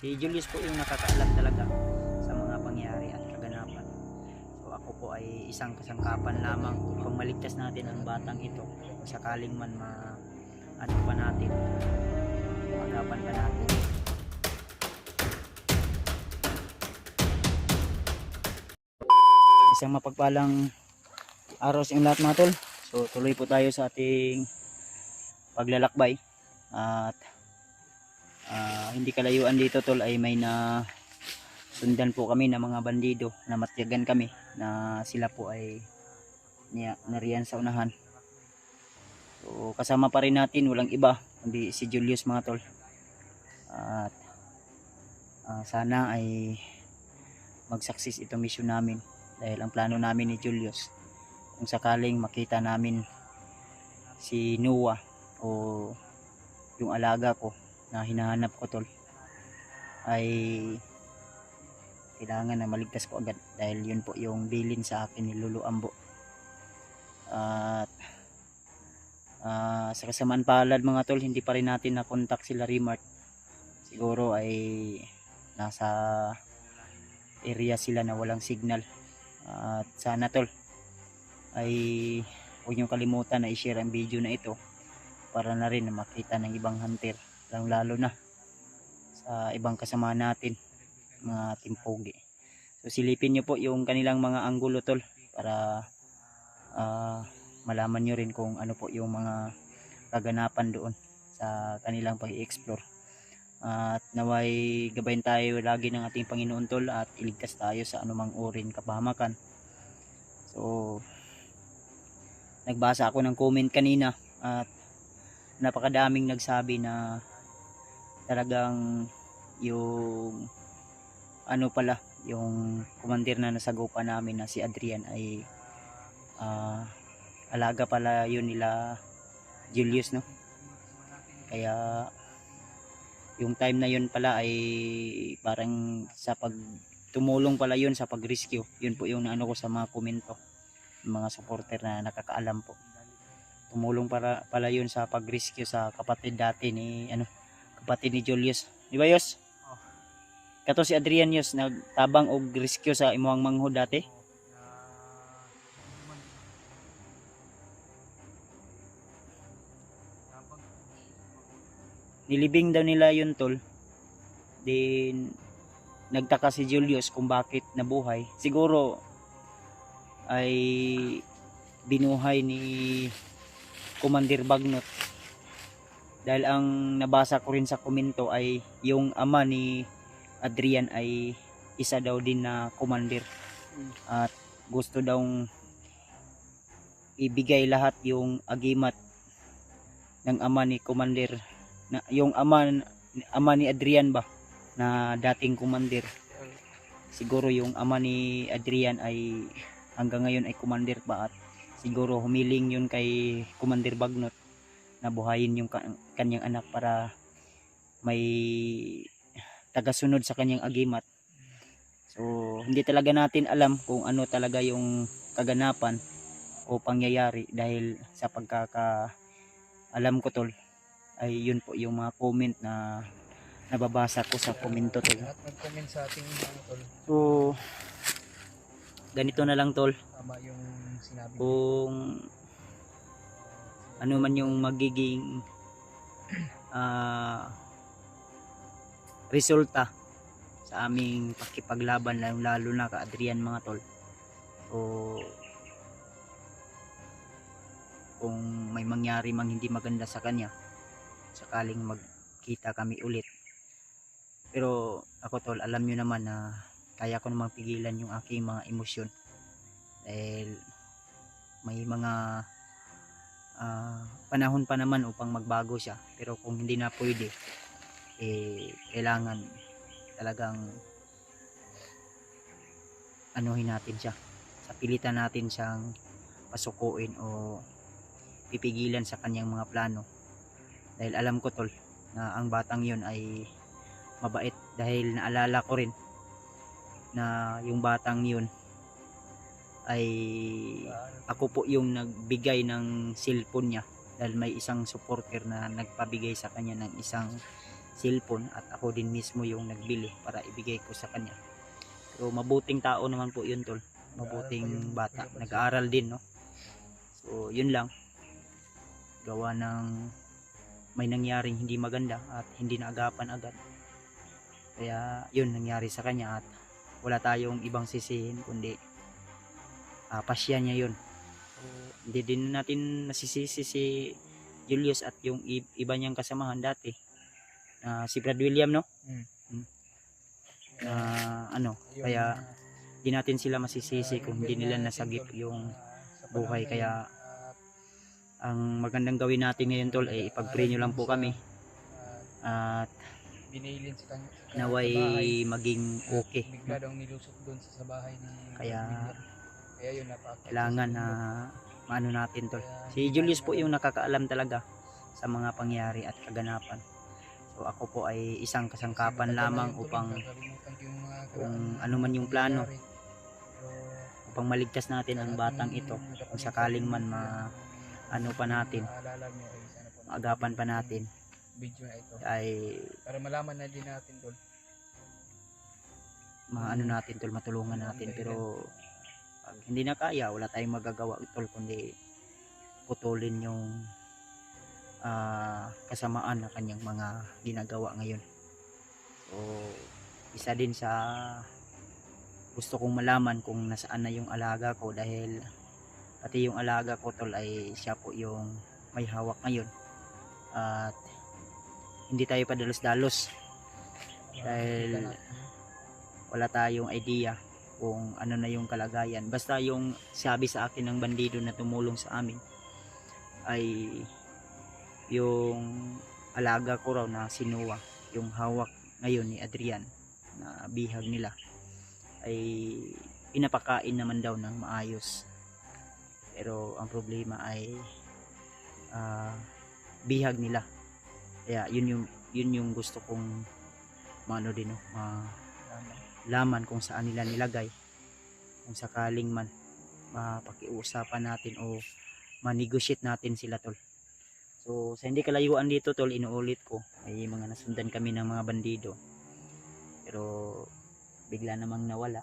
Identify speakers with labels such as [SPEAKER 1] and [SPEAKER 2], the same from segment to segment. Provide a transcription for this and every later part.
[SPEAKER 1] Si Julius po yung nakakaalam talaga sa mga pangyayari at kaganapan. So ako po ay isang kasangkapan lamang upang maligtas natin ang batang ito kung sakaling man ano pa natin, magapan pa natin. Isang mapagpalang araw sa inyong lahat mga tol. So tuloy po tayo sa ating paglalakbay at hindi kalayuan dito tol ay may na sundan po kami ng mga bandido na matyagan kami na sila po ay nariyan sa unahan. So kasama pa rin natin walang iba kundi si Julius mga tol. At sana ay mag-success itong mission namin dahil ang plano namin ni Julius kung sakaling makita namin si Noah o yung alaga ko na hinahanap ko tol ay kailangan na maligtas ko agad dahil yun po yung bilin sa akin ni Lolo Ambo. At sa kasamaan palad mga tol, hindi pa rin natin na contact sila Remart. Siguro ay nasa area sila na walang signal. At sana tol ay huwag nyo kalimutan na i-share ang video na ito para na rin na makita ng ibang hunter, lalo na sa ibang kasama natin mga timpogi. So silipin nyo po yung kanilang mga anggulo tol para malaman nyo rin kung ano po yung mga kaganapan doon sa kanilang pag-i-explore. At naway gabayan tayo lagi ng ating Panginoon tol at iligtas tayo sa anumang uring kapahamakan. So nagbasa ako ng comment kanina at napakadaming nagsabi na talagang yung ano pala yung kumandir na nasagupa namin na si Adrian ay alaga pala yun nila Julius, no? Kaya yung time na yun pala ay parang sa tumulong pala yun sa pag-rescue. Yun po yung naano ko sa mga komento, mga supporter na nakakaalam po. Tumulong pala yun sa pag-rescue sa kapatid dati ni kapatid ni Julius. Di ba Yos? Oh. Kato si Adrian Yos nagtabang og rescue sa imuhang manghod dati. Nilibing daw nila yun tol. Then nagtaka si Julius kung bakit nabuhay. Siguro ay binuhay ni Commander Bagnot. Dahil ang nabasa ko rin sa komento ay yung ama ni Adrian ay isa daw din na commander. At gusto daw ibigay lahat yung agimat ng ama ni Commander na yung ama ni Adrian ba na dating commander. Siguro yung ama ni Adrian ay hanggang ngayon ay commander pa at siguro humiling yun kay Commander Bagnot na buhayin yung kanyang anak para may tagasunod sa kanyang agimat. So hindi talaga natin alam kung ano talaga yung kaganapan o pangyayari dahil sa alam ko tol ay yun po yung mga comment na nababasa ko sa komento tol.
[SPEAKER 2] At nag-comment sa ating tol.
[SPEAKER 1] So ganito na lang tol.
[SPEAKER 2] Tama yung sinabi
[SPEAKER 1] kung ano man yung magiging resulta sa aming pakipaglaban lalo na ka Adrian mga tol. So kung may mangyari mang hindi maganda sa kanya sakaling magkita kami ulit, pero ako tol alam nyo naman na kaya ko namang pigilan yung aking mga emosyon dahil may mga panahon pa naman upang magbago siya, pero kung hindi na pwede kailangan talagang anuhin natin siya, sa pilitan natin siyang pasukuin o pipigilan sa kanyang mga plano dahil alam ko tol na ang batang yun ay mabait dahil naalala ko rin na yung batang yun ay ako po yung nagbigay ng cellphone niya dahil may isang supporter na nagpabigay sa kanya ng isang cellphone at ako din mismo yung nagbili para ibigay ko sa kanya. Pero mabuting tao naman po yun tol, mabuting bata, nag-aaral din no. So yun lang, gawa ng may nangyaring hindi maganda at hindi naagapan agad, kaya yun nangyari sa kanya at wala tayong ibang sisihin kundi pasya niya yun. So, hindi din natin nasisisi si Julius at yung iba niyang kasamahan dati, si Brad William no. Ano, kaya di natin sila masisisi kung hindi nila nasagip yung buhay. Kaya ang magandang gawin natin ngayon tol ay ipag-pray nyo lang po kami at
[SPEAKER 2] binailin sa kanya
[SPEAKER 1] naway maging okay.
[SPEAKER 2] Bigla daw nilusot doon sa bahay ni
[SPEAKER 1] Kaya
[SPEAKER 2] yun,
[SPEAKER 1] kailangan na maano natin tol. Si Julius po yung nakakaalam talaga sa mga pangyari at kaganapan. So ako po ay isang kasangkapan lamang upang kung ano man yung plano upang maligtas natin ang batang ito kung sakaling man ano pa natin, maagapan pa natin,
[SPEAKER 2] video na ito
[SPEAKER 1] ay
[SPEAKER 2] para malaman na din natin tol,
[SPEAKER 1] maano natin tol, matulungan natin. Pero pag hindi na kaya, wala tayong magagawa tol kundi putulin yung kasamaan na kanyang mga ginagawa ngayon. So isa din sa gusto kong malaman kung nasaan na yung alaga ko, dahil pati yung alaga ko tol ay siya po yung may hawak ngayon at hindi tayo padalos-dalos dahil wala tayong idea kung ano na yung kalagayan. Basta yung sabi sa akin ng bandido na tumulong sa amin ay yung alaga ko raw na si Noah, yung hawak ngayon ni Adrian na bihag nila, ay pinapakain naman daw ng maayos. Pero ang problema ay bihag nila. Kaya yun yung gusto kong maano din, laman kung saan nila nilagay, kung sakaling man mapakiusapan natin o ma-negotiate natin sila tol. So sa hindi kalayuan dito tol, inuulit ko, ay mga nasundan kami ng mga bandido pero bigla namang nawala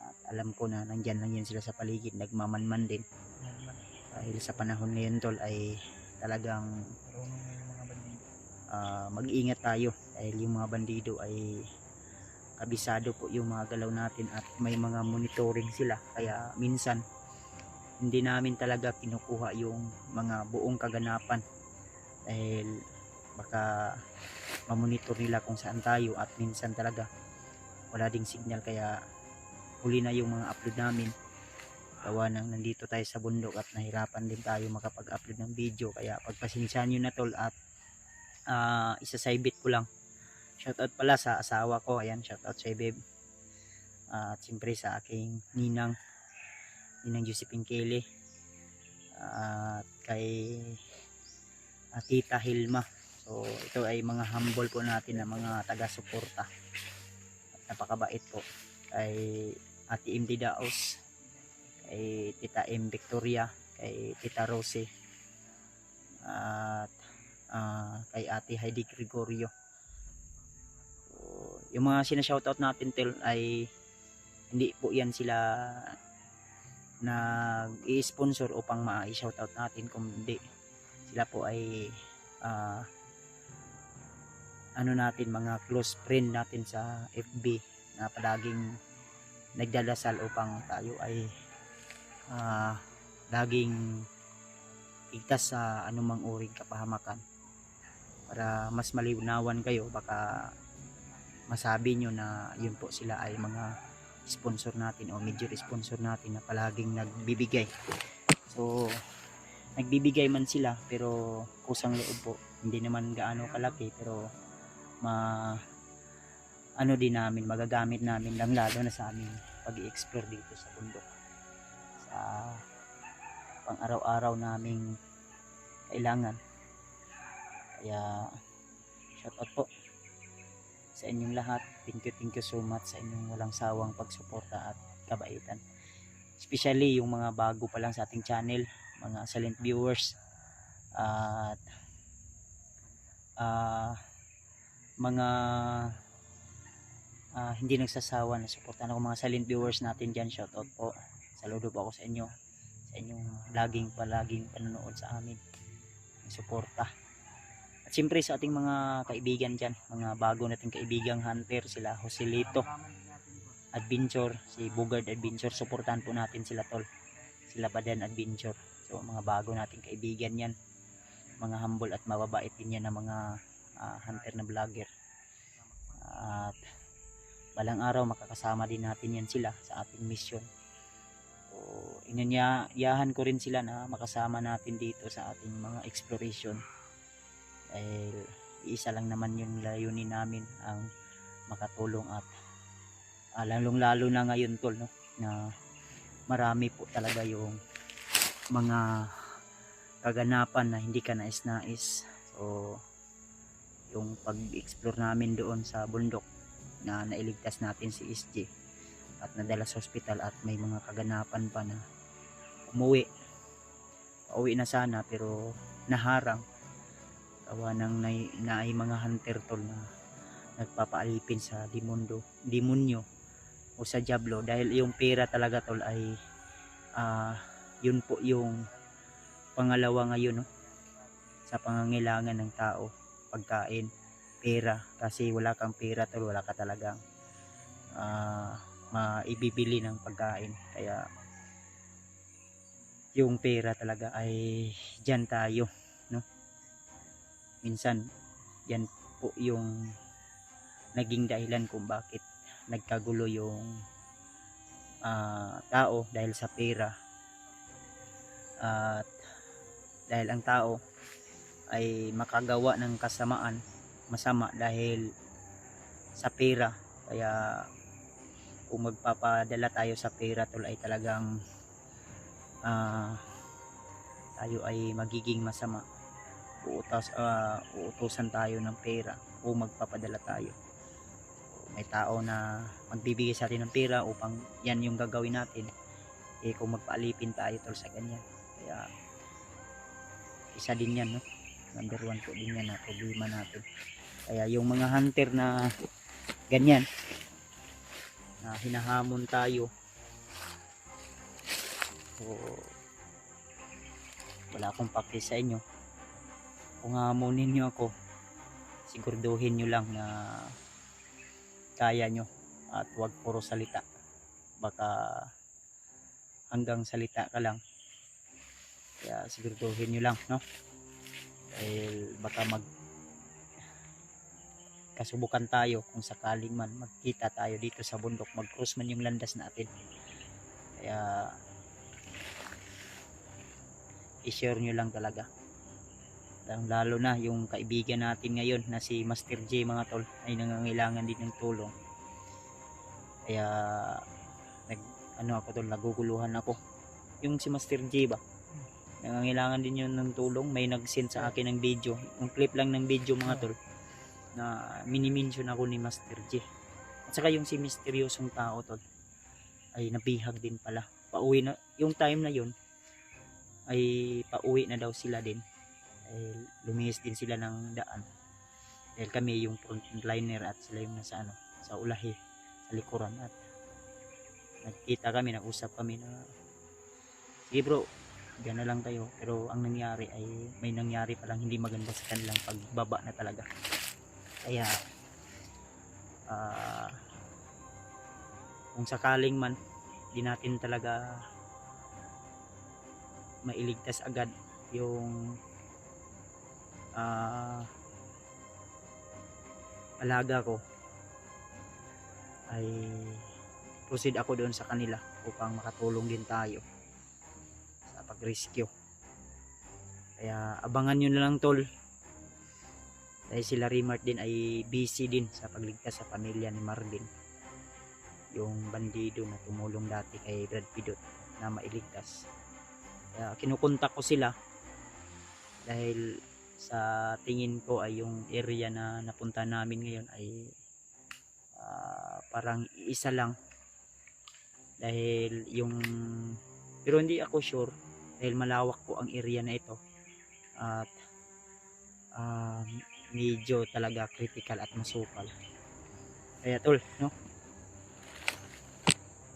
[SPEAKER 1] at alam ko na nandyan lang yan sila sa paligid, nagmamanman din. Dahil sa panahon ngayon tol ay talagang mag-iingat tayo dahil yung mga bandido ay kabisado po yung mga galaw natin at may mga monitoring sila, kaya minsan hindi namin talaga kinukuha yung mga buong kaganapan dahil baka mamonitor nila kung saan tayo at minsan talaga wala ding signal, kaya huli na yung mga upload namin gawa nang nandito tayo sa bundok at nahirapan din tayo makapag-upload ng video. Kaya pagpasensyahan nyo na tol at isasaybit ko lang, shoutout pala sa asawa ko, ayan, shoutout sa Beb at siyempre sa aking ninang Josephine Kelly at kay Tita Hilma. So ito ay mga humble po natin na mga taga-suporta at napakabait po, kay Ate MD Daos, kay Tita M Victoria, kay Tita Rosie at kay Ate Heidi Gregorio. So, yung mga sinashoutout natin tel ay hindi po yan sila nag-i-sponsor upang ma-shoutout natin, kundi sila po ay ano natin, mga close friend natin sa FB na palaging nagdadasal upang tayo ay laging igtas sa anumang uring kapahamakan. Para mas malinawan kayo, baka masabi nyo na yun po sila ay mga sponsor natin o major sponsor natin na palaging nagbibigay. So nagbibigay man sila pero kusang loob po, hindi naman gaano kalaki, pero ano din namin, magagamit namin lang lalo na sa aming pag-i-explore dito sa bundok, sa pang araw-araw naming kailangan. Kaya shoutout po sa inyong lahat, thank you so much sa inyong walang sawang pagsuporta at kabaitan, especially yung mga bago pa lang sa ating channel, mga silent viewers at mga hindi nagsasawa na suportahan ako, mga silent viewers natin dyan, shoutout po, saludo po ako sa inyo, sa inyong palaging panonood sa amin, suporta. At siyempre sa ating mga kaibigan dyan, mga bago nating kaibigang hunter, sila Joselito Adventure, si Bugard Adventure, suportahan po natin sila tol, sila Badan Adventure. So mga bago nating kaibigan yan, mga humble at mababait din yan na mga hunter na vlogger. At balang araw makakasama din natin yan sila sa ating mission. So inanyayahan ko rin sila na makasama natin dito sa ating mga exploration, dahil isa lang naman yung layunin namin, ang makatulong at lalong lalo na ngayon tol, no, na marami po talaga yung mga kaganapan na hindi ka nais-nais. So yung pag-explore namin doon sa bundok na nailigtas natin si SJ at nadala sa hospital, at may mga kaganapan pa na pauwi na sana pero naharang gawa ng na mga hunter tol na nagpapaalipin sa demonyo o sa diablo, dahil yung pera talaga tol ay yun po yung pangalawa ngayon, no, sa pangangailangan ng tao, pagkain, pera. Kasi wala kang pera tol, wala ka talagang maibibili ng pagkain, kaya yung pera talaga ay dyan tayo, no, minsan yan po yung naging dahilan kung bakit nagkagulo yung tao, dahil sa pera. At dahil ang tao ay makagawa ng masama dahil sa pera, kaya kung magpapadala tayo sa pera tol ay talagang tayo ay magiging masama, uutusan tayo ng pera o magpapadala tayo. May tao na magbibigay sa atin ng pera upang yan yung gagawin natin, kung magpaalipin tayo tol sa ganyan. Kaya isa din yan, no, number 1 po din yan na problema natin. Kaya yung mga hunter na ganyan na hinahamon tayo, so wala akong pake sa inyo. Kung hamunin nyo ako, siguraduhin nyo lang na kaya nyo at huwag puro salita, baka hanggang salita ka lang. Kaya siguraduhin nyo lang, no, dahil baka kasubukan tayo kung sakaling man magkita tayo dito sa bundok, mag-cross man yung landas natin. Kaya i-share nyo lang talaga, lalo na yung kaibigan natin ngayon na si Master J, mga tol, ay nangangailangan din ng tulong. Kaya ako tol, naguguluhan ako. Yung si Master J ba, nangangailangan din yun ng tulong. May nag-send sa akin ng video, yung clip lang ng video, mga tol, na mini-mention ako ni Master J. At saka yung si misteryosong tao tol ay nabihag din pala, pauwi na yung time na yun, ay pauwi na daw sila din. Lumihis din sila ng daan, dahil kami yung frontliner at sila yung nasa sa ulahi, sa likuran. At nagkita kami, nag-usap kami na sige bro, diyan na lang tayo. Pero ang nangyari ay may nangyari palang hindi maganda sa kanilang pagbaba na talaga. Kaya kung sakaling man di natin talaga mailigtas agad yung alaga ko, ay proceed ako doon sa kanila upang makatulong din tayo sa pag-rescue. Kaya abangan nyo na lang tol, dahil sila Rimart din ay busy din sa pagligtas sa pamilya ni Marvin, yung bandido na tumulong dati kay Brad Pidot na mailigtas. Kaya kinukontak ko sila, dahil sa tingin ko ay yung area na napunta namin ngayon ay parang isa lang, dahil yung, pero hindi ako sure dahil malawak po ang area na ito. At medyo talaga critical at masukal. Kaya tol, no?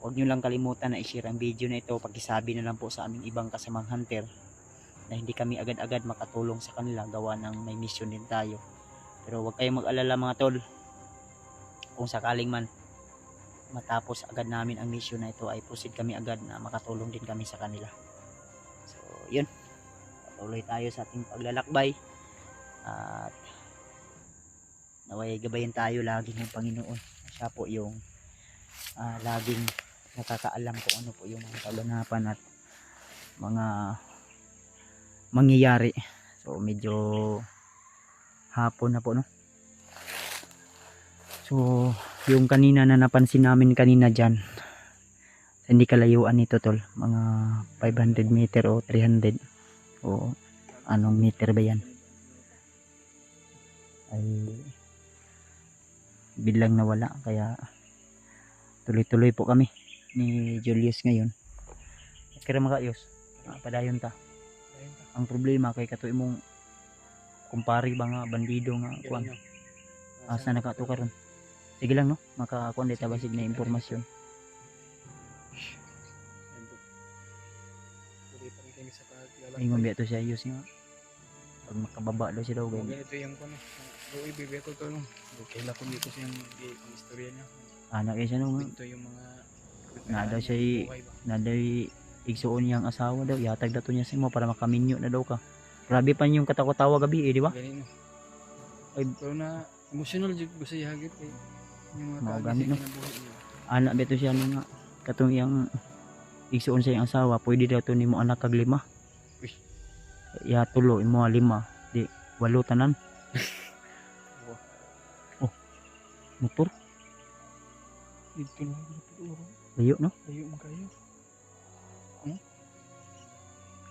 [SPEAKER 1] Huwag nyo lang kalimutan na i-share ang video na ito. Pakisabi na lang po sa aming ibang kasamang hunter na hindi kami agad-agad makatulong sa kanila gawa ng may mission din tayo. Pero huwag kayong mag-alala mga tol, kung sakaling man matapos agad namin ang mission na ito ay proceed kami agad na makatulong din kami sa kanila. So yun, patuloy tayo sa ating paglalakbay at naway gabayan tayo lagi ng Panginoon. Siya po yung laging nakakaalam kung ano po yung mga kaganapan at mga mangyayari. So medyo hapon na po, no? So yung kanina na napansin namin kanina dyan, hindi kalayuan nito tol, mga 500 meter o 300 o anong meter ba yan, ay biglang nawala. Kaya tuloy-tuloy po kami ni Julius ngayon. Kaya makayos padayon ta. Ang problema kay katuy mong kumpari ba nga bandido nga kuan asa nakato karon. Sige lang no, makakuan dito basig na impormasyon. Ingon biya to siya ayos nga. Pag makababa daw siya daw ganyan.
[SPEAKER 2] Ganito yung kuno. Uy, bibi ko to no. Okay la ko dito siyang ang istorya niya.
[SPEAKER 1] Anak siya no.
[SPEAKER 2] Ito yung mga
[SPEAKER 1] Na daw siya na daw igsuon niyang asawa daw, yatag daw niya sa mo para makaminyo na daw ka. Grabe pa yung katakot-tawa gabi di ba?
[SPEAKER 2] Ganito.
[SPEAKER 1] Ay,
[SPEAKER 2] pero na emotional jud ko sa hagit eh. Yung
[SPEAKER 1] Mao
[SPEAKER 2] mga
[SPEAKER 1] gani, no?
[SPEAKER 2] kinabuhi niya.
[SPEAKER 1] anak beto siya nga katong yang igsuon sa iyang asawa, pwede daw to nimo anak kag 5.
[SPEAKER 2] Uy.
[SPEAKER 1] Ya tulo imo 5, di 8 tanan. Oh. Motor
[SPEAKER 2] Dito na dito.
[SPEAKER 1] layo no?
[SPEAKER 2] Layo man kayo.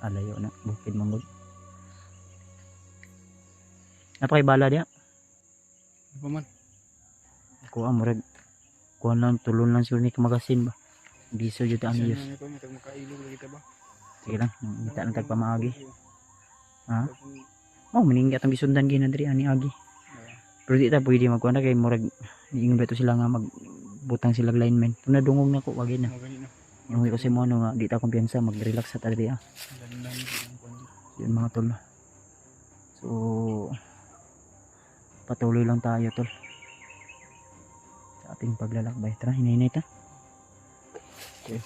[SPEAKER 1] Layo na bukid manggod. Napakay bala dia.
[SPEAKER 2] Ano pa man?
[SPEAKER 1] Kuha murag kuha lang tulon lang siguro ni kamagasin ba. Biso jud ang
[SPEAKER 2] Kasi
[SPEAKER 1] yus.
[SPEAKER 2] na ko matag makailog lagi ta ba?
[SPEAKER 1] Sige lang, kita lang tag pamaagi. Ha? Oh, maninggat ang gisundan ginadri ani agi. Pero di ta pwede magkuha na kay murag niingon beto sila nga magbutang sila lineman. Kung nadungog na ko wagi na.
[SPEAKER 2] Mo gani no.
[SPEAKER 1] Yung ko si mo ano nga di ta kumpiyansa mag-relax sa tadri ah.
[SPEAKER 2] Dandan ang kundi.
[SPEAKER 1] Yun mga tol. So patuloy lang tayo tol sa ating paglalakbay. Tara, hinay-hinay ta. Okay.